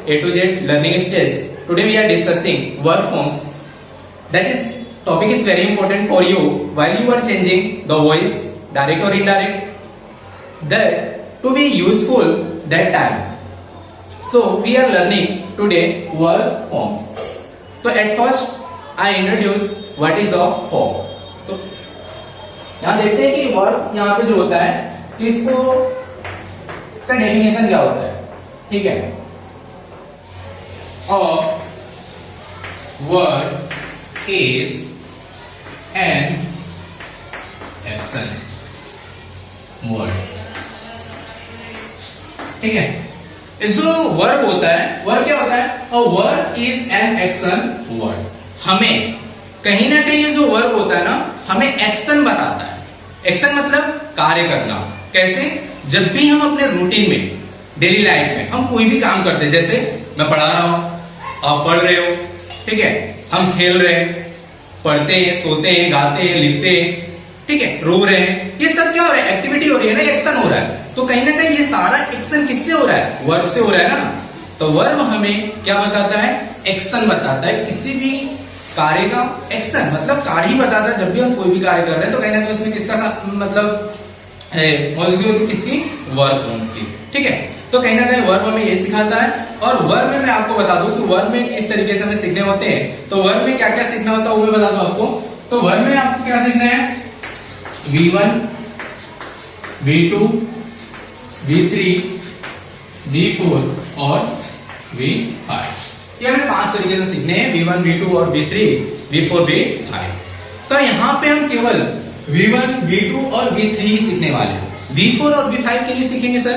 A to Z learning stage. Today we are discussing verb forms. That is topic is very important for you while you are changing the voice, direct or indirect. That to be useful that time. So we are learning today verb forms. So at first I introduce what is a form. तो यहाँ देखते हैं कि verb यहाँ पे जो होता है कि इसका डेफिनेशन क्या होता है. ठीक है, verb is an action word. ठीक है, जो वर्ब होता है, वर्ब क्या होता है? A verb is an action word. हमें कहीं ना कहीं जो वर्ब होता है ना, हमें एक्शन बताता है. एक्शन मतलब कार्य करना. कैसे? जब भी हम अपने रूटीन में, डेली लाइफ में हम कोई भी काम करते हैं, जैसे मैं पढ़ा रहा हूं, आप पढ़ रहे हो, ठीक है, हम खेल रहे हैं, पढ़ते हैं, सोते हैं, गाते हैं, लिखते हैं, ठीक है, रो रहे हैं, ये सब क्या हो रहा है? एक्टिविटी हो रही है ना, एक्शन हो रहा है. तो कहीं ना कहीं ये सारा एक्शन किससे हो रहा है? वर्ब से हो रहा है ना. तो वर्ब हमें क्या बताता है? एक्शन बताता है. किसी भी कार्य का एक्शन मतलब कार्य ही बताता है. जब भी हम कोई भी कार्य कर रहे हैं तो कहीं ना कहीं उसमें किसका मतलब मौजूदगी होती है? किसकी? वर्ब फॉर्म्स की. ठीक है, तो कहीं ना कहीं वर्ब हमें ये सिखाता है. और वर्ब में मैं आपको बता दूं कि वर्ब में किस तरीके से हमें सीखने होते हैं. तो वर्ब में क्या क्या सीखना होता है वो मैं बता दूं आपको. तो वर्ब में आपको क्या सीखना है? V1, V2, V3, V4 और V5. ये हमें 5 तरीके से सीखने हैं. V1, V2 और V3, V4, V5. तो यहाँ पे हम केवल V1, V2 और V3 ही सीखने वाले हैं. V4 और V5 के लिए सीखेंगे सर,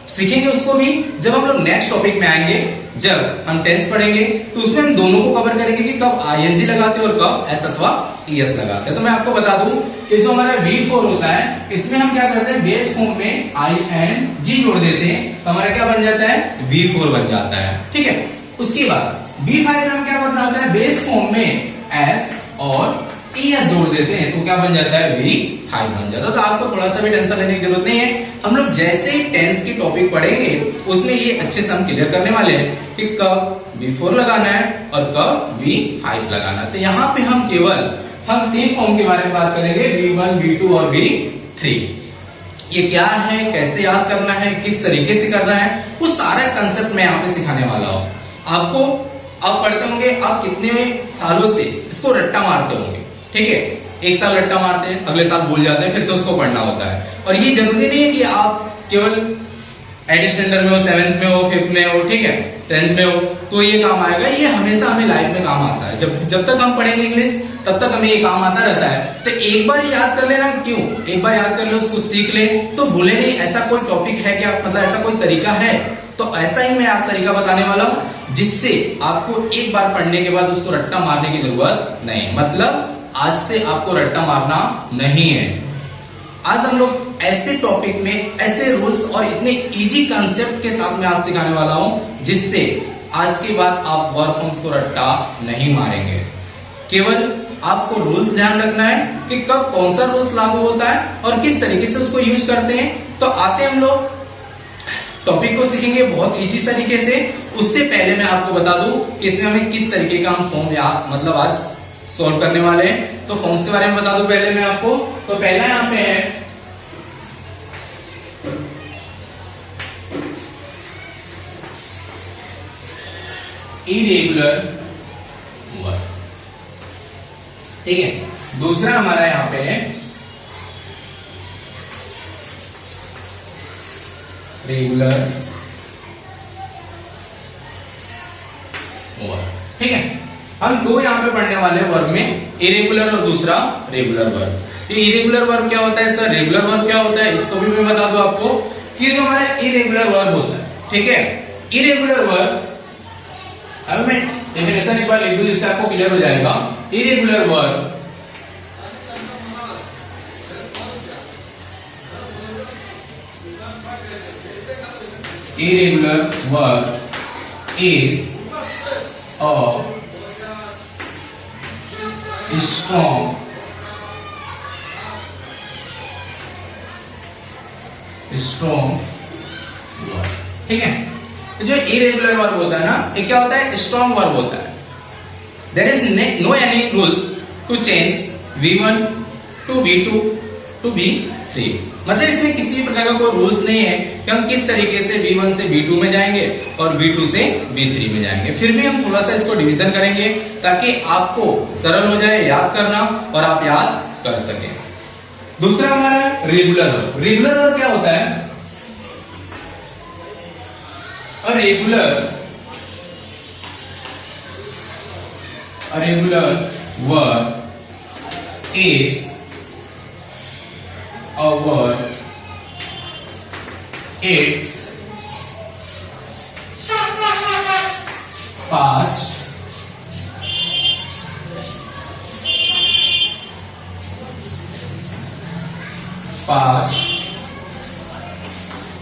सीखेंगे उसको भी जब हम लोग नेक्स्ट टॉपिक में आएंगे. जब हम टेंस पढ़ेंगे तो उसमें हम दोनों को कवर करेंगे कि कब ING लगाते हैं और कब S अथवा ES लगाते हैं. तो मैं आपको बता दूं कि जो हमारा V4 होता है इसमें हम क्या करते हैं? बेस फॉर्म में ING जोड़ देते हैं तो हमारा क्या बन जाता है? V4 बन जाता है. ठीक है, उसके बाद V5 में हम क्या करना होता है? बेस फॉर्म में S और ES जोड़ देते हैं तो क्या बन जाता है? V5 बन जाता है. तो आपको थोड़ा सा भी टेंशन लेने की जरूरत नहीं है. हम लोग जैसे ही टेंस की टॉपिक पढ़ेंगे उसमें ये अच्छे से हम क्लियर करने वाले हैं कि कब V4 लगाना है और कब V5 लगाना है. तो यहाँ पे हम केवल हम 3 फॉर्म के बारे में बात करेंगे, V1, V2 और V3. ये क्या है, कैसे याद करना है, किस तरीके से करना है, वो सारा कंसेप्ट मैं यहाँ पे सिखाने वाला हूँ आपको. आप पढ़ते होंगे, आप कितने सालों से इसको रट्टा मारते होंगे. ठीक है, एक साल रट्टा मारते हैं, अगले साल भूल जाते हैं, फिर से उसको पढ़ना होता है. और ये जरूरी नहीं है कि आप केवल 8th स्टैंडर्ड में हो, 7th में हो, 5th में हो, ठीक है, 10th में हो तो ये काम आएगा. ये हमेशा हमें लाइफ में काम आता है. जब तक हम पढ़ेंगे इंग्लिश तब तक हमें ये काम आता रहता है. तो एक बार याद कर लेना. क्यों? एक बार याद कर लो, उसको सीख ले तो भूले नहीं. ऐसा कोई टॉपिक है क्या, मतलब ऐसा कोई तरीका है? तो ऐसा ही मैं आप तरीका बताने वाला हूं जिससे आपको एक बार पढ़ने के बाद उसको रट्टा मारने की जरूरत नहीं. मतलब आज से आपको रट्टा मारना नहीं है. आज हम लोग ऐसे टॉपिक में ऐसे रूल्स और इतने इजी कॉन्सेप्ट के साथ में आज सिखाने वाला हूं जिससे आज के बाद आप वर्ब फॉर्म्स को रट्टा नहीं मारेंगे. केवल आपको रूल्स ध्यान रखना है कि कब कौन सा रूल्स लागू होता है और किस तरीके से उसको यूज करते हैं. तो आते हम लोग टॉपिक को सीखेंगे बहुत इजी तरीके से. उससे पहले मैं आपको बता दूं कि इसमें हमें किस तरीके का हम फॉर्म मतलब आज सॉल्व करने वाले हैं. तो फॉर्म्स के बारे में बता दूं पहले मैं आपको. तो पहला यहां पे है इरेगुलर वर्ब. ठीक है, दूसरा हमारा यहां पे है रेगुलर वर्ब. ठीक है, हम दो यहां पे पढ़ने वाले वर्ब में, इरेगुलर और दूसरा रेगुलर वर्ब. ये इरेगुलर वर्ब क्या होता है सर, रेगुलर वर्ब क्या होता है, इसको भी मैं बता दूं आपको कि जो हमारा इरेगुलर वर्ब होता है. ठीक है, इरेगुलर वर्ब अब मैं डेफिनेशन एक बार लिख दूं जिससे आपको क्लियर हो जाएगा. Irregular verb irregular verb is a strong verb. ठीक है, जो इरेगुलर वर्ब होता है ना, ये क्या होता है, स्ट्रॉन्ग वर्ब होता है। There is no any rules to change V1 to V2 to V3। मतलब इसमें किसी प्रकार का कोई रूल्स नहीं है कि हम किस तरीके से V1 से V2 में जाएंगे और V2 से V3 में जाएंगे। फिर भी हम थोड़ा सा इसको डिवीजन करेंगे ताकि आपको सरल हो जाए याद करना और आप याद कर सकें। दूसरा हमारा रेगुलर वर्ब। रेगुलर वर्ब क्या होता है? A regular verb is a verb, its past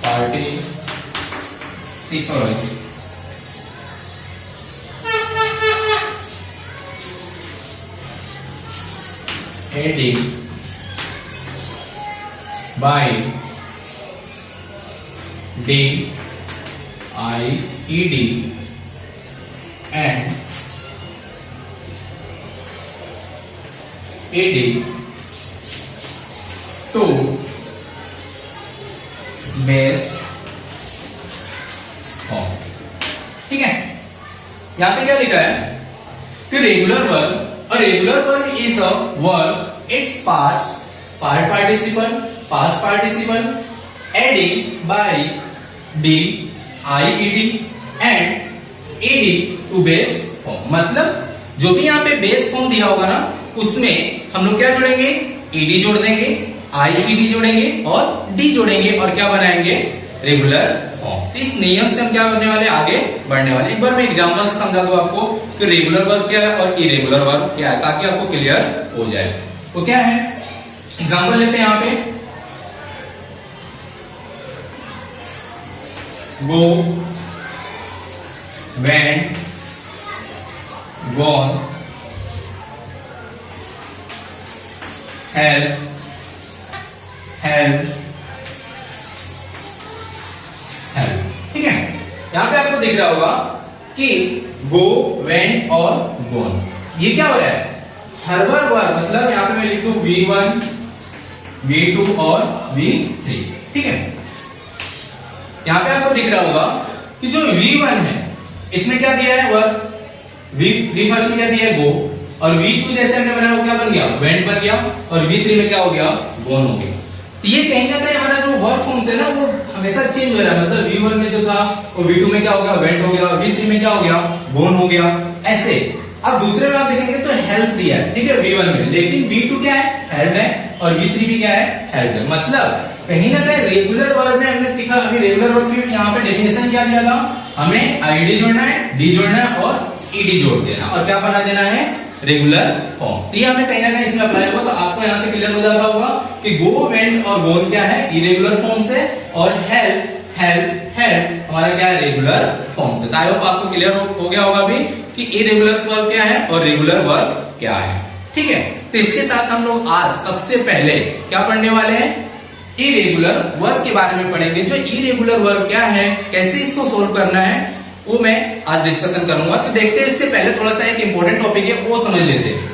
participle heading by did and ed to base form। ठीक है, यहां पे क्या लिखा है कि regular verb, a regular verb is a verb, its past participle adding by did and ed to base form। मतलब जो भी यहाँ पे बेस फॉर्म दिया होगा ना, उसमें हम लोग क्या जोड़ेंगे, ed जोड़ देंगे, IED जोड़ेंगे और D जोड़ेंगे और क्या बनाएंगे, रेगुलर फॉर्म। इस नियम से हम क्या करने वाले, आगे बढ़ने वाले। एक बार मैं एग्जांपल से समझा दूं आपको कि रेगुलर वर्ब क्या है और इरेगुलर वर्ब क्या है, ताकि आपको क्लियर हो जाए। तो क्या है, एग्जांपल लेते हैं यहां पे, गो, वेंट, गॉन, हेल्प, ठीक है। यहां पे आपको दिख रहा होगा कि गो, वेंट और गोन, ये क्या हो रहा है, हर वर्ब मतलब यहां पे मैं लिख दूं V1, V2 और V3। ठीक है, यहां पे आपको दिख रहा होगा कि जो V1 है इसमें क्या दिया है, वर्ब V फर्स्ट में क्या दिया है, गो, और V2 जैसे हमने बनाया वो क्या बन गया, वेंट बन गया, और V3 में क्या हो गया, गोन हो गया। तो ये कहीं ना कहीं हमारा जो वर्ब फॉर्म्स है ना, वो हमेशा चेंज हो रहा है। मतलब V1 में जो था वो V2 में क्या हो गया, वेंट हो गया, V3 में क्या हो गया, गोन हो गया, ऐसे। अब दूसरे में आप देखेंगे तो हेल्प दिया है, ठीक है, V1 में, लेकिन V2 क्या है, हेल्प है, और V3 भी क्या है, हेल्प है। मतलब कहीं ना कहीं रेगुलर वर्ब में हमने सीखा, अभी रेगुलर वर्ब की यहाँ पे डेफिनेशन क्या दिया था, हमें IED जोड़ना है, D जोड़ना है और ED जोड़ देना, और क्या बना देना है, रेगुलर फॉर्म। तो ये हमें कहीं ना कहीं इसमें अप्लाई होगा। तो आपको यहां से क्लियर हो जाता होगा कि गो, वेंट और गोन क्या है, इरेगुलर फॉर्म से, और हेल्प हमारा क्या है, रेगुलर फॉर्म से। आई होप आपको क्लियर हो गया होगा अभी कि इरेगुलर वर्ब क्या है और रेगुलर वर्ब क्या है। ठीक है, तो इसके साथ हम लोग आज सबसे पहले क्या पढ़ने वाले हैं, इरेगुलर वर्ब के बारे में पढ़ेंगे। जो इरेगुलर वर्ब क्या है, कैसे इसको सोल्व करना है, वो मैं आज डिस्कशन करूंगा। तो देखते हैं, इससे पहले थोड़ा सा एक इंपॉर्टेंट टॉपिक है वो समझ लेते हैं।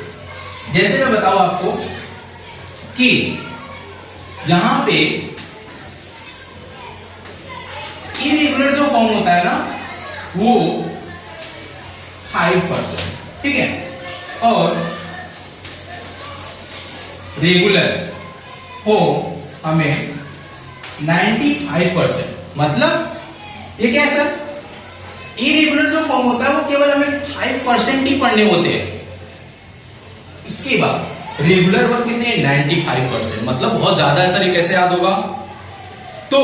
जैसे मैं बताऊं आपको कि यहां पे इरेगुलर जो फॉर्म होता है ना, वो 5%, ठीक है, और रेगुलर फॉर्म हमें 95%। मतलब ये क्या है सर, इरेगुलर जो फॉर्म होता है वो केवल हमें 5% ही पढ़ने होते हैं। उसके बाद रेगुलर वर्ब कितने, 95%। मतलब बहुत ज्यादा है सर, ये कैसे याद होगा। तो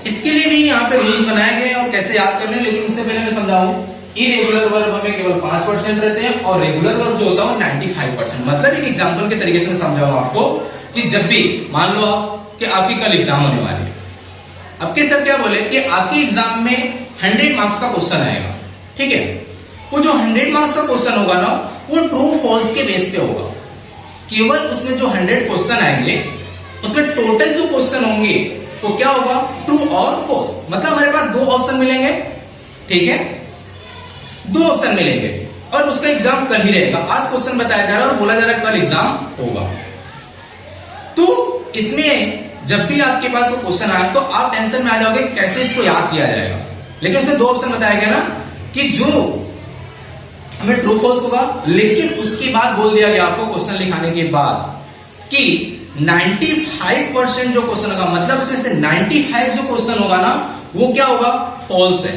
इसके लिए भी यहाँ पे रूल्स बनाए गए और कैसे याद करने, लेकिन उससे पहले मैं समझाऊं, इरेगुलर वर्ब हमें केवल 5% रहते हैं और रेगुलर वर्ब जो होता है 95%। मतलब एक एग्जाम्पल के तरीके से मैं समझाऊं आपको कि जब भी मान लो कि आपकी कल एग्जाम होने वाली है, आपके सर क्या बोले कि आपके एग्जाम में 100 मार्क्स का क्वेश्चन आएगा, ठीक है, वो जो 100 मार्क्स का क्वेश्चन होगा ना, वो ट्रू फॉल्स के बेस पे होगा। केवल उसमें जो 100 क्वेश्चन आएंगे, उसमें टोटल जो क्वेश्चन होंगे वो क्या होगा, ट्रू और फॉल्स। मतलब हमारे पास दो ऑप्शन मिलेंगे, ठीक है, 2 ऑप्शन मिलेंगे और उसका एग्जाम कल ही रहेगा। आज क्वेश्चन बताया जा रहा है और बोला जा रहा है कल एग्जाम होगा। तो इसमें जब भी आपके पास वो क्वेश्चन आया तो आप टेंशन में आ जाओगे कैसे इसको याद किया जाएगा। लेकिन उसमें 2 ऑप्शन बताया गया ना कि जो हमें ट्रू फॉल्स होगा, लेकिन उसके बाद बोल दिया गया आपको क्वेश्चन लिखाने के बाद कि 95% जो क्वेश्चन होगा, मतलब उसमें से 95 जो क्वेश्चन होगा ना वो क्या होगा, फॉल्स है,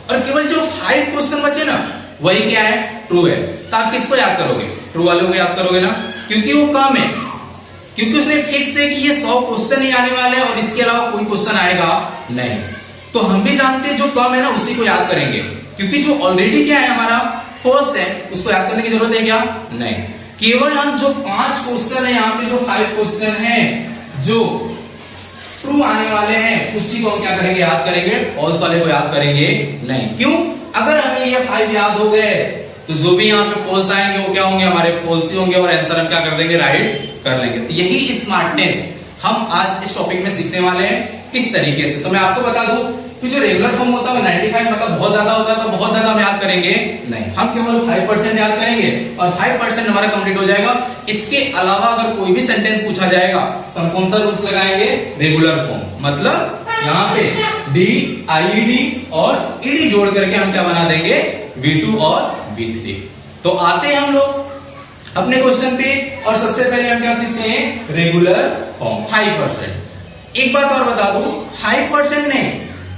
और केवल जो 5 क्वेश्चन बचे ना वही क्या है, ट्रू है। तो आप किसको याद करोगे, ट्रू वालों को याद करोगे ना, क्योंकि वो कम है, क्योंकि उसमें फिक्स है कि ये 100 क्वेश्चन ही आने वाले हैं और इसके अलावा कोई क्वेश्चन आएगा नहीं। तो हम भी जानते हैं जो कम है ना उसी को याद करेंगे, क्योंकि जो ऑलरेडी क्या है हमारा फॉल्स है उसको याद करने की जरूरत है क्या, नहीं। केवल हम जो 5 क्वेश्चन है, यहाँ पे जो 5 क्वेश्चन है जो ट्रू आने वाले हैं उसी को हम क्या करेंगे, याद करेंगे, फॉल्स वाले को याद करेंगे नहीं। क्यों, अगर हमें ये 5 याद हो गए तो जो भी यहाँ पे फॉल्स आएंगे वो क्या होंगे, हमारे फॉल्स ही होंगे और आंसर हम क्या कर देंगे, राइट कर लेंगे। तो यही स्मार्टनेस हम आज इस टॉपिक में सीखने वाले हैं किस तरीके से। तो मैं आपको बता दूं कि जो रेगुलर फॉर्म होता है 95 मतलब बहुत ज्यादा होता है, तो बहुत ज्यादा हम याद करेंगे नहीं, हम केवल 5% याद करेंगे और 5% हमारा कंप्लीट हो जाएगा। इसके अलावा अगर कोई भी सेंटेंस पूछा जाएगा तो हम कौन सा रूल्स लगाएंगे, रेगुलर फॉर्म, मतलब यहाँ पे डी, आईडी और ईडी जोड़ करके हम क्या बना देंगे, V2 और V3। तो आते हैं हम लोग अपने क्वेश्चन पे और सबसे पहले हम क्या सीखते हैं, रेगुलर फॉर्म 5%। एक बात और बता दूं, 5% नहीं,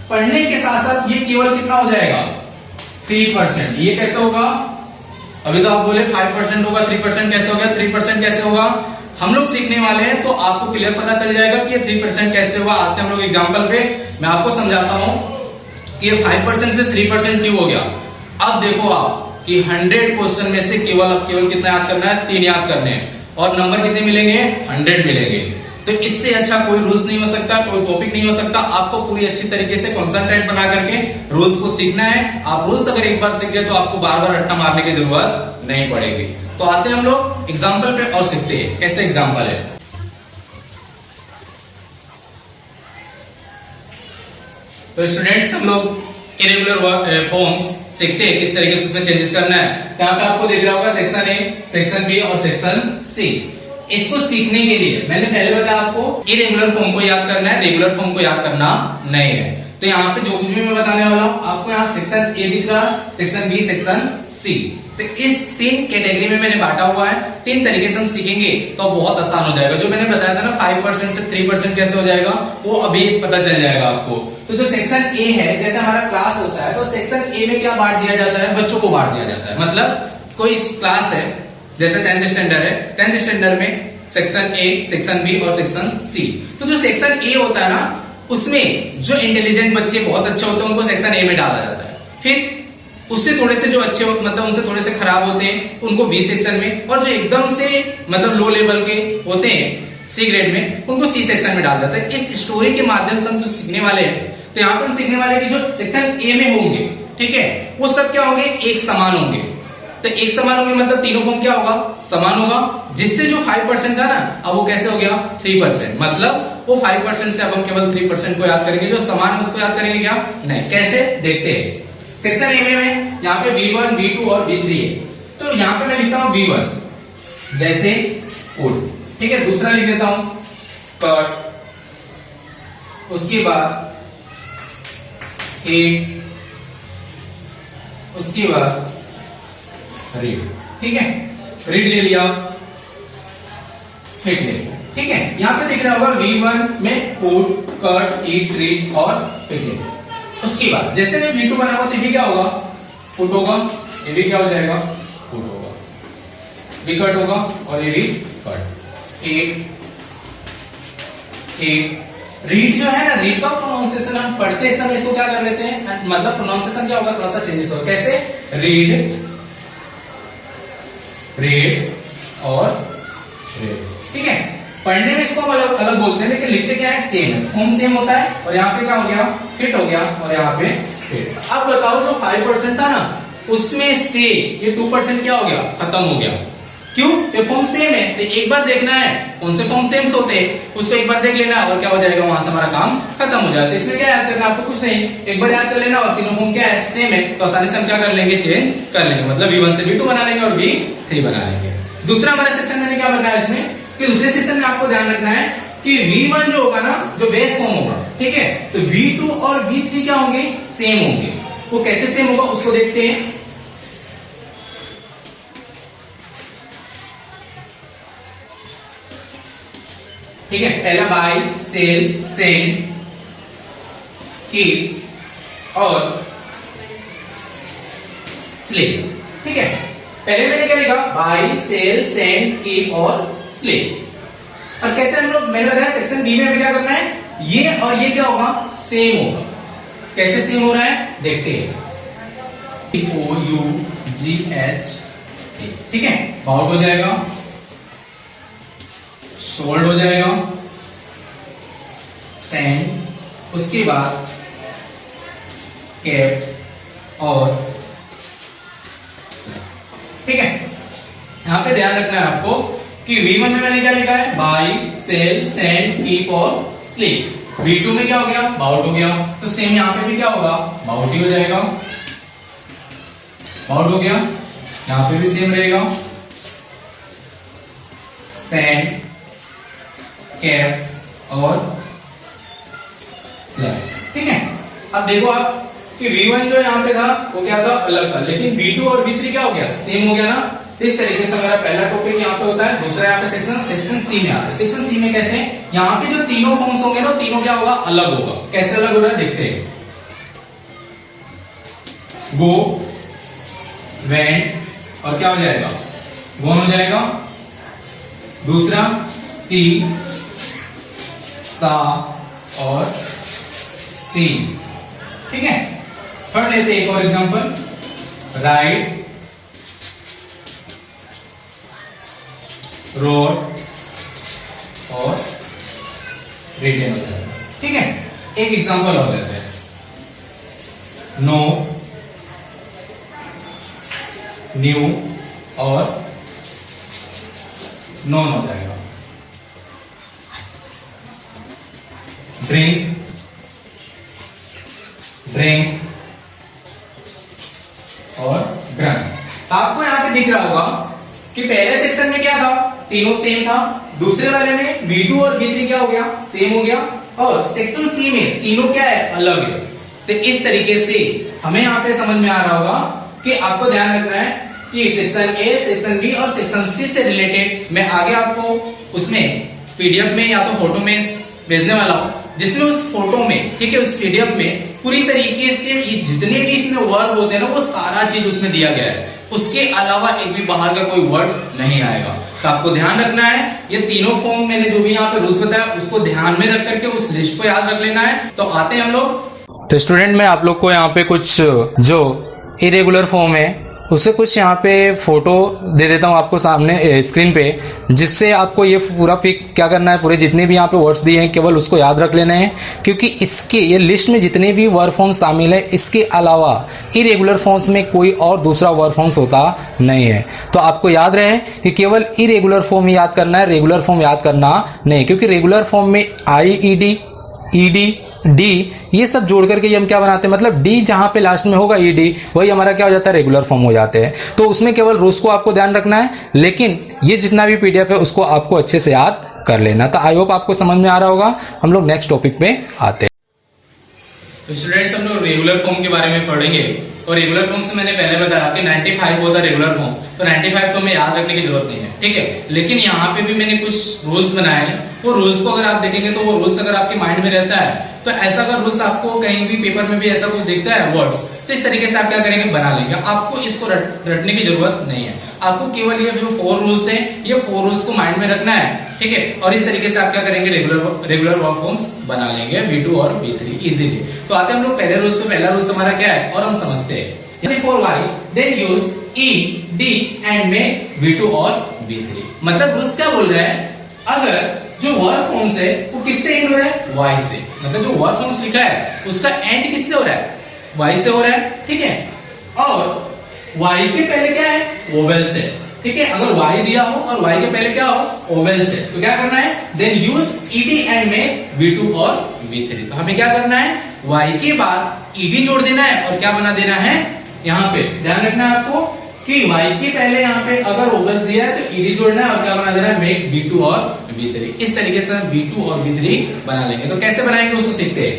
पढ़ने के साथ साथ ये केवल कितना हो जाएगा, 3%। ये कैसे होगा, अभी तो आप बोले 5% होगा, 3% कैसे हो गया, 3% कैसे होगा, हम लोग सीखने वाले हैं तो आपको क्लियर पता चल जाएगा कि ये 3% कैसे होगा। आते हैं हम लोग एग्जाम्पल पे, मैं आपको समझाता हूं कि ये 5% से 3% क्यों हो गया। अब देखो आप कि 100 क्वेश्चन में से केवल कितना याद करना है, 3 याद करने हैं और नंबर कितने मिलेंगे, 100 मिलेंगे। तो इससे अच्छा कोई रूल्स नहीं हो सकता, कोई टॉपिक नहीं हो सकता। आपको पूरी अच्छी तरीके से कॉन्सेंट्रेट बना करके रूल्स को सीखना है। आप रूल्स अगर एक बार सीख गए तो आपको बार बार रट्टा मारने की जरूरत नहीं पड़ेगी। तो आते हैं हम लोग एग्जाम्पल पे और सीखते हैं कैसे एग्जाम्पल है। तो स्टूडेंट्स हम लोग इरेगुलर फॉर्म्स सीखते हैं किस तरीके से उसमें चेंजेस करना है। यहाँ पे आपको दिख रहा होगा सेक्शन ए, सेक्शन बी और सेक्शन सी। इसको सीखने के लिए मैंने पहले बताया आपको इरेगुलर फॉर्म को याद करना है, रेगुलर फॉर्म को याद करना नहीं है। तो यहाँ पे जो कुछ भी मैं बताने वाला हूँ आपको, यहाँ सेक्शन ए दिख रहा, सेक्शन बी, सेक्शन सी। तो इस 3 कैटेगरी में मैंने बांटा हुआ है। 3 तरीके से हम सीखेंगे तो बहुत आसान हो जाएगा। जो मैंने बताया था ना 5% से 3% कैसे हो जाएगा वो अभी पता चल जाएगा आपको। तो जो सेक्शन ए है, जैसे हमारा क्लास होता है तो सेक्शन ए में क्या बांट दिया जाता है, बच्चों को बांट दिया जाता है। मतलब कोई क्लास है, जैसे 10th स्टैंडर्ड है, 10th स्टैंडर्ड में सेक्शन ए, सेक्शन बी और सेक्शन सी। तो जो सेक्शन ए होता है ना उसमें जो इंटेलिजेंट बच्चे बहुत अच्छे होते हैं उनको सेक्शन ए में डाला जाता है। फिर उससे थोड़े से जो अच्छे मतलब उनसे थोड़े से खराब होते हैं उनको बी सेक्शन में, और जो एकदम से मतलब लो लेवल के होते हैं सी ग्रेड में उनको सी सेक्शन में डाल जाता है। इस स्टोरी के माध्यम से हम जो सीखने वाले हैं, तो यहाँ पर हम सीखने वाले कि जो सेक्शन ए में होंगे, ठीक है, वो सब क्या होंगे, एक समान होंगे। तो एक समान होंगे मतलब तीनों फॉर्म क्या होगा, समान होगा। जिससे जो 5% था ना अब वो कैसे हो गया, 3%। मतलब वो 5% से अब हम केवल 3% को याद करेंगे, जो समान है उसको याद करेंगे क्या, नहीं। कैसे, देखते हैं। सेक्शन ए में यहाँ पे V1, V2 और V3 है। तो यहाँ पे मैं लिखता हूं V1 जैसे फूड, ठीक है। दूसरा लिख देता हूं कट, उसके बाद हीट, उसके बाद रीड, ठीक है। रीड ले लिया, हिट ले लिया, ठीक है। यहां पे दिख रहा होगा V1 में फूड, कट, ईट, रीड और हिट ले लिया। उसके बाद जैसे मैं V2 बनाऊंगा तो ये भी क्या होगा, फूड होगा, ये भी क्या हो जाएगा, फूड होगा, भी कट होगा और ये भी कट। रीड जो है ना, रीड का प्रोनाउंसिएशन हम पढ़ते समय इसको क्या कर लेते हैं, मतलब प्रोनाउंसिएशन क्या होगा, थोड़ा सा चेंजेस होगा। कैसे, रीड, रेड और रेड, ठीक है। पढ़ने में इसको अलग अलग बोलते हैं लेकिन लिखते क्या है, सेम है, फॉर्म सेम होता है। और यहाँ पे क्या हो गया, हिट हो गया और यहाँ पे हिट। अब बताओ जो 5% था ना उसमें से ये 2% क्या हो गया, खत्म हो गया। क्यों? ये फॉर्म सेम है, तो एक बार देखना है कौन से फॉर्म सेम होते हैं, उसको एक बार देख लेना है और क्या हो जाएगा, वहां से हमारा काम खत्म हो जाता है। इसमें क्या याद करना आपको, कुछ नहीं, एक बार याद कर लेना और तीनों फॉर्म क्या है, सेम है, तो आसानी से हम क्या कर लेंगे, चेंज कर लेंगे, मतलब V1 से V2 बना लेंगे और V3 बना लेंगे। दूसरा हमारे सेक्शन में क्या बताया इसमें कि दूसरे सेक्शन में आपको ध्यान रखना है कि V1 जो होगा ना, जो बेस फॉर्म होगा, ठीक है, तो V2 और V3 क्या होंगे, सेम होंगे। वो कैसे सेम होगा उसको देखते हैं। ठीक है, पहला बाय, सेल, सेंड, कीप और स्लीप। ठीक है, पहले मैंने क्या लिखा, बाय, सेल, सेंड, कीप और स्लीप। और कैसे हम लोग, मैंने बताया सेक्शन बी में हमें क्या करना है, ये और ये क्या होगा, सेम होगा। कैसे सेम हो रहा है देखते हैं। OUGH, ठीक है, बाउट हो जाएगा, शोल्ड हो जाएगा, सेंड, उसके बाद कैप और, ठीक है। यहां पे ध्यान रखना है आपको कि V1 में मैंने क्या लिखा है, बाय, सेल, सेंड, कीप और स्लीप। V2 में क्या हो गया, बाउट हो गया, तो सेम यहां पे भी क्या होगा, बाउट ही हो जाएगा, बाउट हो गया, यहां पे भी सेम रहेगा, सेंड, कैप और स्लैब। ठीक है, अब देखो आप कि V1 जो यहां पे था वो क्या था, अलग था, लेकिन V2 और V3 क्या हो गया, सेम हो गया ना। तो इस तरीके से हमारा पहला टॉपिक यहाँ पे होता है, दूसरा यहाँ पे सेक्शन सी में आता है। सेक्शन सी में कैसे, यहाँ पे जो तीनों फॉर्म्स होंगे ना, तीनों क्या होगा, अलग होगा। कैसे अलग हो रहा है देखते हैं। गो, वेंट और क्या हो जाएगा, गोन हो जाएगा। दूसरा सी, सा और सी। ठीक है, पढ़ लेते एक और एग्जांपल, राइट, रोड और रिटेन हो जाएगा। ठीक है, एक एग्जांपल और लेते हैं, नो, न्यू और नॉन हो जाएगा। ड्रिंक, ड्रिंक और ड्रंक। आपको यहां पे दिख रहा होगा कि पहले सेक्शन में क्या था, तीनों सेम था, दूसरे वाले में V2 और V3 क्या हो गया, सेम हो गया, और सेक्शन सी में तीनों क्या है, अलग है। तो इस तरीके से हमें यहां पे समझ में आ रहा होगा कि आपको ध्यान रखना है कि सेक्शन ए, सेक्शन बी और सेक्शन सी से रिलेटेड मैं आगे आपको उसमें पीडीएफ में या तो फोटो में भेजने वाला हूं, जिसमें उस फोटो में, ठीक है, उस पीडीएफ में पूरी तरीके से जितने भी इसमें वर्ड होते हैं ना, वो सारा चीज उसमें दिया गया है। उसके अलावा एक भी बाहर का कोई वर्ड नहीं आएगा। तो आपको ध्यान रखना है, ये तीनों फॉर्म मैंने जो भी यहाँ पे रूल्स बताया उसको ध्यान में रख करके उस लिस्ट को याद रख लेना है। तो आते हैं हम लोग। तो स्टूडेंट, मैं आप लोग को यहाँ पे कुछ जो इरेगुलर फॉर्म है उसे कुछ यहाँ पे फोटो दे देता हूँ आपको सामने स्क्रीन पे, जिससे आपको ये पूरा क्या करना है, पूरे जितने भी यहाँ पे वर्ड्स दिए हैं केवल उसको याद रख लेना है, क्योंकि इसके ये लिस्ट में जितने भी वर्ड फॉर्म शामिल है, इसके अलावा इरेगुलर फॉर्म्स में कोई और दूसरा वर्ड फॉर्म्स होता नहीं है। तो आपको याद रहे कि केवल इरेगुलर फॉर्म ही याद करना है, रेगुलर फॉर्म याद करना नहीं, क्योंकि रेगुलर फॉर्म में आई, ईडी, ईडी, डी ये सब जोड़ करके हम क्या बनाते हैं, मतलब डी जहां पे लास्ट में होगा ईडी, वही हमारा क्या हो जाता है, रेगुलर फॉर्म हो जाते हैं। तो उसमें केवल रूल्स को आपको ध्यान रखना है, लेकिन ये जितना भी पीडीएफ है उसको आपको अच्छे से याद कर लेना। तो आई होप आपको समझ में आ रहा होगा। हम लोग नेक्स्ट टॉपिक पे आते हैं। तो स्टूडेंट्स, हम लोग रेगुलर फॉर्म के बारे में पढ़ेंगे। और रेगुलर फॉर्म से मैंने पहले बताया कि 95 होता है रेगुलर फॉर्म, तो 95 तो हमें याद रखने की जरूरत नहीं है, ठीक है। लेकिन यहाँ पे भी मैंने कुछ रूल्स बनाए हैं, वो रूल्स को अगर आप देखेंगे तो वो रूल्स अगर आपके माइंड में रहता है, तो ऐसा अगर रूल्स आपको कहीं भी पेपर में भी ऐसा कुछ दिखता है वर्ड्स, तो इस तरीके से आप क्या करेंगे, बना लेंगे। आपको इसको रटने की जरूरत नहीं है, आपको केवल ये जो 4 रूल्स हैं, ये 4 रूल्स को माइंड में रखना है, ठीक है। और इस तरीके से आप क्या करेंगे, रेगुलर वर्ब फॉर्म्स बना लेंगे V2 और V3 इजीली। तो आते हैं हम लोग पहले रूल्स पे। पहला रूल्स हमारा क्या है और हम समझते हैं। For y, then use E, D and make V2 और V3। मतलब रूल्स क्या बोल रहे हैं, अगर जो वर्ब फॉर्म्स है वो किससे एंड हो रहा है, Y से। मतलब जो वर्ब फॉर्म्स लिखा है उसका एंड किससे हो रहा है, Y से हो रहा है, ठीक है। और Y के पहले क्या है, वोवेल से। ठीक है, अगर y दिया हो और y के पहले क्या हो ओवेल्स है तो क्या करना है, then use ed and make v2 और v3। तो हमें क्या करना है, y के बाद ed जोड़ देना है और क्या बना देना है, यहाँ पे ध्यान रखना है आपको कि y के पहले यहाँ पे अगर ओवेल्स दिया है तो ed जोड़ना है और क्या बना देना है, मेक v2 और v3। इस तरीके से हम v2 और v3 बना लेंगे। तो कैसे बनाएंगे उसको सीखते हैं।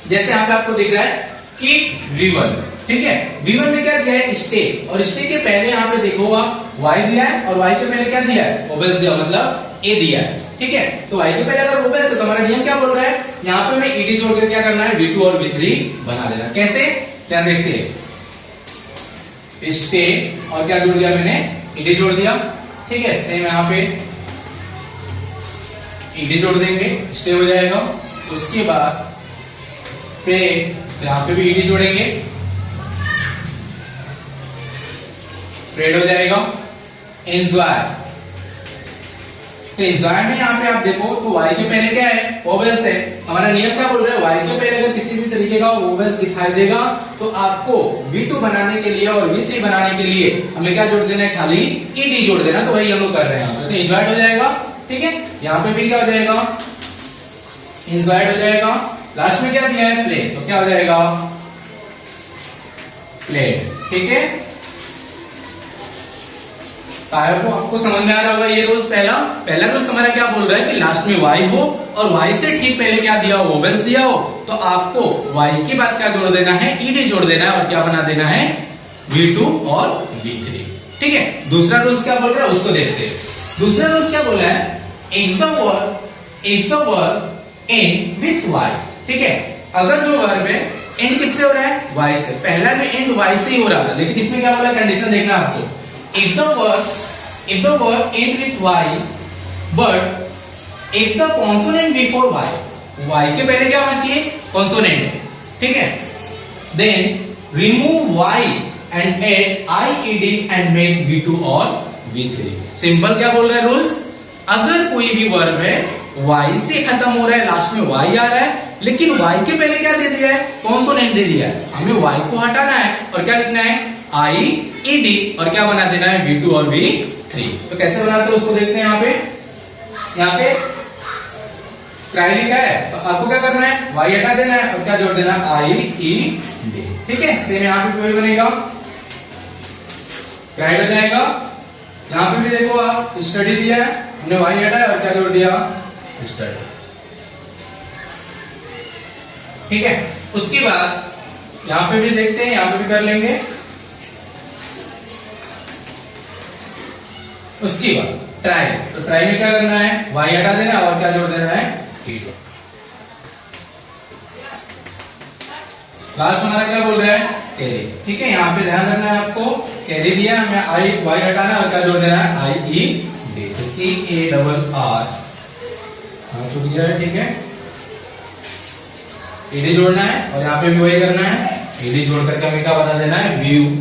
जैसे यहाँ पे आपको दिख रहा है कि v1, ठीक है, v1 में क्या दिया है, स्टे, और स्टे के पहले यहाँ पे देखो आप y दिया है और y के पहले क्या दिया है, ओवेल्स दिया, मतलब a दिया है, ठीक है। तो y के पहले अगर ओवेल्स है तो हमारा नियम क्या बोल रहा है, यहाँ पे हमें ed जोड़ कर क्या करना है, v2 और v3 बना देना। कैसे, क्या देखते हैं, स्टे और क्या जोड़ दिया मैंने, ed जोड़ दिया, ठीक है। सेम यहाँ पे ed जोड़ देंगे, स्टे हो जाएगा। उसके बाद फिर यहाँ पे भी ed जोड़ेंगे, फ्रेड हो जाएगा। एंजॉय, तो एंजॉय में यहाँ पे आप देखो तो y के पहले क्या है, ओवेल्स है। हमारा नियम क्या बोल रहा है, y के पहले अगर किसी भी तरीके का ओवेल्स दिखाई देगा तो आपको v2 बनाने के लिए और v3 बनाने के लिए हमें क्या जोड़ देना है, खाली ed जोड़ देना। तो वही हम लोग कर रहे हैं यहाँ पे। तो एंजॉयड हो जाएगा, ठीक है। यहाँ पे भी क्या हो जाएगा, एंजॉयड हो जाएगा। लास्ट में क्या दिया है, प्ले, तो क्या हो जाएगा, प्ले, ठीक है। तो आपको समझ में आ रहा होगा ये रूल्स। पहला रूल्स हमारा क्या बोल रहा है कि लास्ट में y हो और y से ठीक पहले क्या दिया हो, ओवेल्स दिया हो, तो आपको y के बाद क्या जोड़ देना है, ed जोड़ देना है और क्या बना देना है, v2 और v3, ठीक है। दूसरा रूल्स क्या बोल रहा है उसको देखते हैं। दूसरा रूल्स क्या बोला है, if the verb and with y, ठीक है। अगर जो वर्ब है एंड किससे हो रहा है, y से। पहला में एंड y से ही हो रहा था, लेकिन इसमें क्या बोला, कंडीशन देखना आपको। If the verb end with y, but if the consonant before y के पहले क्या होना चाहिए, consonant, ठीक है। Then remove y and add ied and make v2 और v3। सिंपल क्या बोल रहा है रूल्स, अगर कोई भी वर्ब है y से खत्म हो रहा है, लास्ट में y आ रहा है, लेकिन y के पहले क्या दे दिया है, कॉन्सोनेंट दे दिया है, हमें y को हटाना है और क्या लिखना है, आई ed और क्या बना देना है, v2 और v3। तो कैसे बनाते हैं उसको देखते हैं। यहाँ पे ट्राई लिखा है तो आपको क्या करना है, y हटा देना है और क्या जोड़ देना है, आई ed, ठीक है। सेम यहाँ पे कोई बनेगा, ट्राई हो जाएगा। यहाँ पे भी देखो आप स्टडी दिया है, हमने y हटाया और क्या जोड़ दिया, स्टडी, ठीक है। उसके बाद यहाँ पे भी देखते हैं, यहाँ पे भी कर लेंगे। उसके बाद ट्राई, तो ट्राई में क्या करना है, y हटा देना और क्या जोड़ देना है, ed। लास्ट हमारा क्या बोल रहा है, कैरी, ठीक है। यहाँ पे ध्यान रखना है आपको, कैरी दिया हमें, आई y हटाना और क्या जोड़ देना है, आई ई डी, CARR छूट गया है, ठीक है। ed जोड़ना है और यहाँ पे भी वही करना है, ed जोड़ करके हमें क्या बना देना है,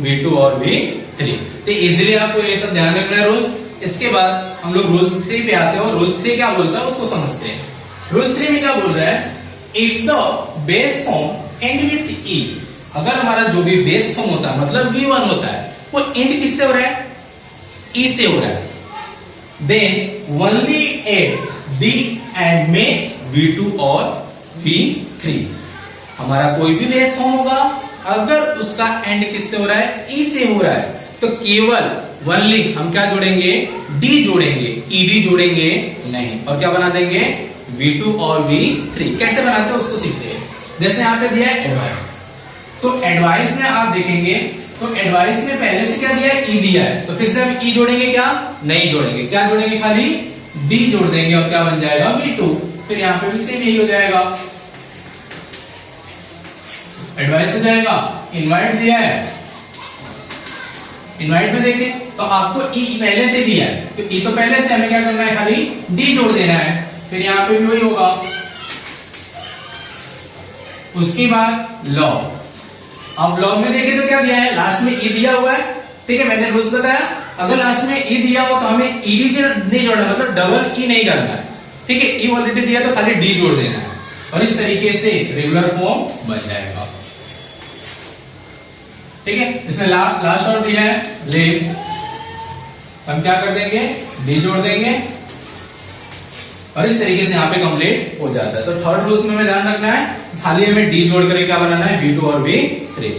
v2 और v3। तो इजीली आपको ये सब ध्यान रखना है रूल्स। इसके बाद हम लोग रूल्स 3 पे आते हैं और रूल्स 3 क्या बोलता है उसको समझते हैं। रूल्स 3 में क्या बोल रहा है, if the base form and with e, अगर हमारा जो भी बेस फॉर्म होता है मतलब v1 होता है वो एंड किससे हो रहा है, e से हो रहा है, then only add d and make v2 और v3। हमारा कोई भी बेस फॉर्म होगा अगर उसका एंड किससे हो रहा है, e से हो रहा है, तो केवल ओनली हम क्या जोड़ेंगे, d जोड़ेंगे, ed जोड़ेंगे नहीं, और क्या बना देंगे, v2 और v3। कैसे बनाते हैं उसको सीखते हैं। जैसे यहाँ पे दिया है एडवाइस, तो एडवाइस में आप देखेंगे तो एडवाइस में पहले से क्या दिया है, e दिया है, तो फिर से हम e जोड़ेंगे क्या, नहीं जोड़ेंगे, क्या जोड़ेंगे, खाली d जोड़ देंगे और क्या बन जाएगा, v2। फिर यहाँ पे भी सेम यही हो जाएगा, एडवाइस हो जाएगा। इनवाइट दिया है, इनवाइट में देखें तो आपको ई पहले से दिया है, तो ई तो पहले से, हमें क्या करना है, खाली डी जोड़ देना है। फिर यहाँ पे भी वही होगा। उसके बाद लॉ, अब लॉ में देखें तो क्या दिया है, लास्ट में ई दिया हुआ है, ठीक है। मैंने रूल्स बताया, अगर लास्ट में ई दिया हो तो हमें ईडी से नहीं जोड़ना, मतलब डबल ई नहीं करना है, ठीक है। ई ऑलरेडी दिया तो खाली डी जोड़ देना है और इस तरीके से रेगुलर फॉर्म बन जाएगा, ठीक है। इसमें लास्ट और दिया है लिव, हम क्या कर देंगे, डी जोड़ देंगे और इस तरीके से यहाँ पे कंप्लीट हो जाता है। तो थर्ड रूल्स में हमें ध्यान रखना है खाली हमें डी जोड़ करके क्या बनाना है, V2 और V3।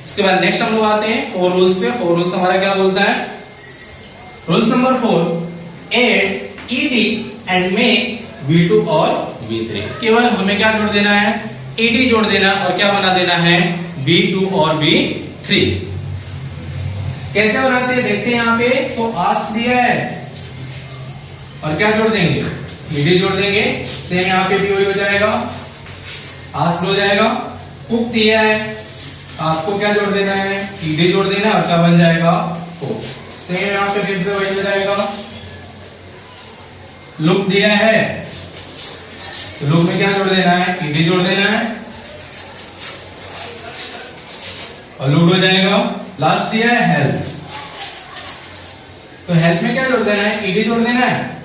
इसके बाद नेक्स्ट हम लोग आते हैं 4 रूल्स पे। 4 रूल्स हमारा क्या बोलता है, rules number 4, add ED and make V2 और V3। केवल हमें क्या जोड़ देना है, ईडी जोड़ देना और क्या बना देना है, V2 और V3। कैसे बनाते हैं देखते हैं यहाँ पे। तो आस्क दिया है और क्या जोड़ देंगे, ईडी जोड़ देंगे, सेम यहाँ पे भी वही हो जाएगा, आस्क हो जाएगा। कुक दिया है, आपको क्या जोड़ देना है, ईडी जोड़ देना और क्या बन जाएगा, कुक। सेम यहाँ पे फिर से वही हो जाएगा। लुक दिया है, तो लुक में क्या जोड़ देना है, ईडी जोड़ देना है और लुक हो जाएगा। लास्ट दिया है हेल्प, तो हेल्प में क्या जोड़ देना है, ईडी जोड़ देना है।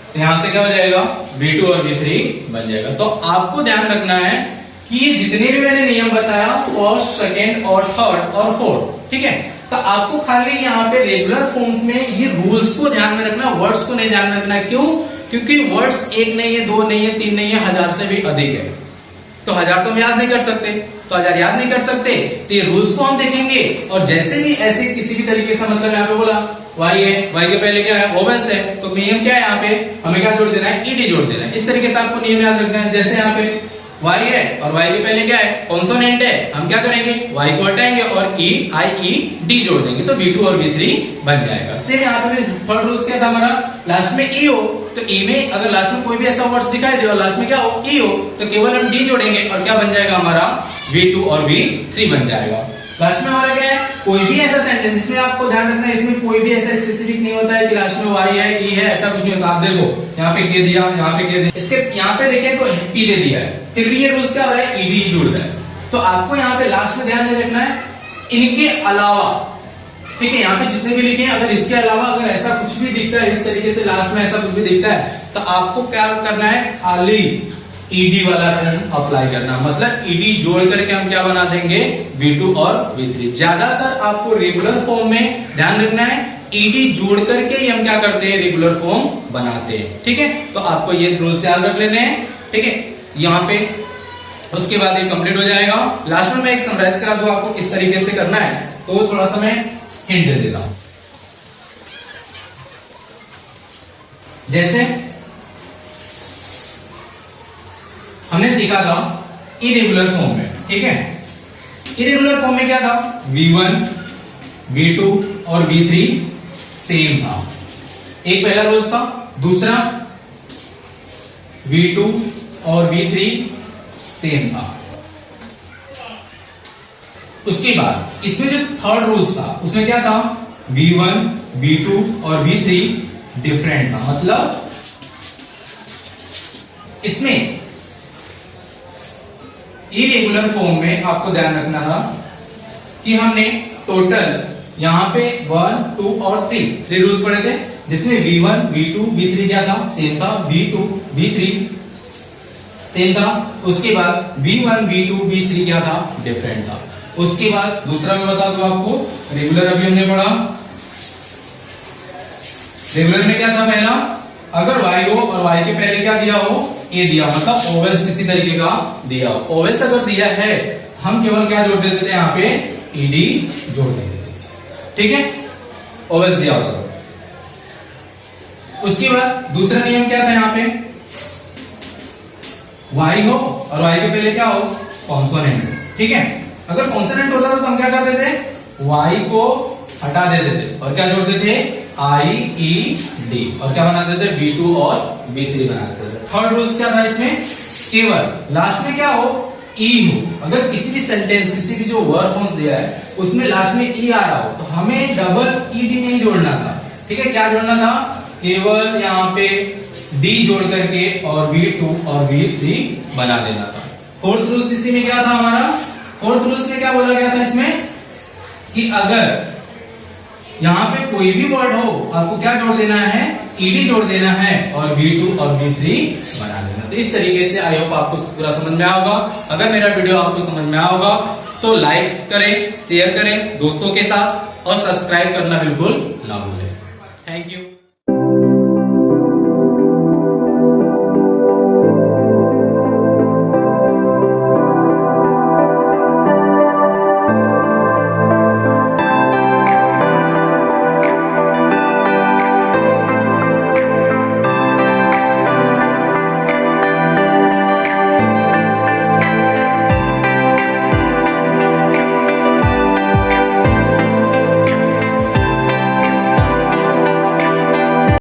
तो यहां से क्या हो जाएगा, V2 और V3 बन जाएगा। तो आपको ध्यान रखना है कि ये जितने भी मैंने नियम बताया, फर्स्ट, सेकेंड और थर्ड और फोर्थ, ठीक है, तो आपको खाली यहाँ पे रेगुलर फॉर्म्स में ये रूल्स को ध्यान में रखना, वर्ड्स को नहीं ध्यान में रखना। क्यों, क्योंकि वर्ड्स एक नहीं है, दो नहीं है, तीन नहीं है, 1000 से भी अधिक है। तो 1000 तो हम याद नहीं कर सकते, तो 1000 याद नहीं कर सकते, तो ये रूल्स को हम देखेंगे और जैसे भी ऐसे किसी भी तरीके से, मतलब यहाँ पे बोला वाई है, वाई के पहले क्या है, वोवेल्स है, तो नियम क्या है यहाँ पे, हमें क्या जोड़ देना है, ईडी जोड़ देना है। इस तरीके से आपको नियम याद रखना है। जैसे यहाँ पे वाई है और वाई के पहले क्या है, कॉन्सोनेंट है, हम क्या करेंगे, वाई को हटाएंगे और ई आई ई डी जोड़ देंगे, तो V2 और V3 बन जाएगा। सेम यहाँ पे थर्ड रूल्स क्या था हमारा, लास्ट में ई हो तो ई में अगर लास्ट में कोई भी ऐसा वर्ड्स दिखाई दे और लास्ट में क्या हो, ई हो, तो केवल हम डी जोड़ेंगे और क्या बन जाएगा हमारा, V2 और V3 बन जाएगा। लास्ट में हमारा क्या है, कोई भी ऐसा सेंटेंस, इसमें आपको ध्यान रखना है, इसमें कोई भी ऐसा स्पेसिफिक नहीं होता है कि लास्ट में वाई है, ई है, ऐसा कुछ नहीं होता। आप देखो यहाँ पे के दिया, यहाँ पे के दिया, इसके यहाँ पे देखें तो पी दे दिया है, फिर भी ये रूल्स क्या हो रहा है, ईडी जुड़ रहा है। तो आपको यहाँ पे लास्ट में ध्यान में रखना है, इनके अलावा, ठीक है, यहाँ पे जितने भी लिखे हैं, अगर इसके अलावा अगर ऐसा कुछ भी दिखता है, इस तरीके से लास्ट में ऐसा कुछ भी दिखता है, तो आपको क्या करना है, खाली ईडी वाला अप्लाई करना, मतलब ईडी जोड़ करके हम क्या बना देंगे, V2 और V3। ज्यादातर आपको रेगुलर फॉर्म में ध्यान रखना है, ईडी जोड़ करके ही हम क्या करते हैं, रेगुलर फॉर्म बनाते हैं, ठीक है। तो आपको ये रूल्स याद रख लेने हैं, ठीक है, यहाँ पे। उसके बाद ये कंप्लीट हो जाएगा। लास्ट में मैं एक समराइज करा दूं आपको किस तरीके से करना है, तो थोड़ा सा मैं हिंट दे देता हूं। जैसे हमने सीखा था इरेगुलर फॉर्म में, ठीक है, इरेगुलर फॉर्म में क्या था, V1, V2 और V3 सेम था। एक पहला रूल्स था, दूसरा V2 और V3 सेम था। उसके बाद इसमें जो थर्ड रूल्स था उसमें क्या था, V1, V2 और V3 डिफरेंट था। मतलब इसमें इरेगुलर फॉर्म में आपको ध्यान रखना था कि हमने टोटल यहां पे 1, 2 और 3 रूल्स पढ़े थे, जिसमें V1, V2, V3 क्या था, सेम था, V2, V3 सेम था। उसके बाद V1, V2, V3 क्या था, डिफरेंट था। उसके बाद दूसरा मैं बता दूं आपको, रेगुलर अभी हमने पढ़ा, रेगुलर में क्या था, पहला अगर Y हो और Y के पहले क्या दिया हो, ए दिया, मतलब ओवेल्स किसी तरीके का दिया हो। ओवेल्स अगर दिया है, हम केवल क्या जोड़ देते थे, यहाँ पे ईडी जोड़ देते थे, ठीक है, ओवेल्स दिया होता। उसके बाद दूसरा नियम क्या था, यहाँ पे Y हो और Y के पहले क्या हो, कॉन्सोनेंट, ठीक है। अगर कॉन्सोनेंट होता तो हम क्या करते थे, Y को हटा देते थे और क्या जोड़ते थे, I, E, D, और क्या बनाते थे, V2 और V3 बनाते थे। थर्ड रूल्स क्या था इसमें, केवल लास्ट में क्या हो, E हो। अगर किसी भी सेंटेंस, किसी भी जो वर्ब फॉर्म दिया है उसमें लास्ट में E आ रहा हो, तो हमें डबल ईडी नहीं जोड़ना था, ठीक है। क्या जोड़ना था, केवल यहाँ पे D जोड़ करके और V2 और V3 बना देना था। फोर्थ रूल्स इसी में क्या था हमारा, फोर्थ रूल्स में क्या बोला गया था इसमें, कि अगर यहां पे कोई भी वर्ड हो, आपको क्या जोड़ देना है, ईडी जोड़ देना है और V2 और V3 बना देना। तो इस तरीके से आई होप आपको पूरा समझ में आया होगा। अगर मेरा वीडियो आपको समझ में आया होगा तो लाइक करें, शेयर करें दोस्तों के साथ और सब्सक्राइब करना बिल्कुल ना भूलें। Thank you.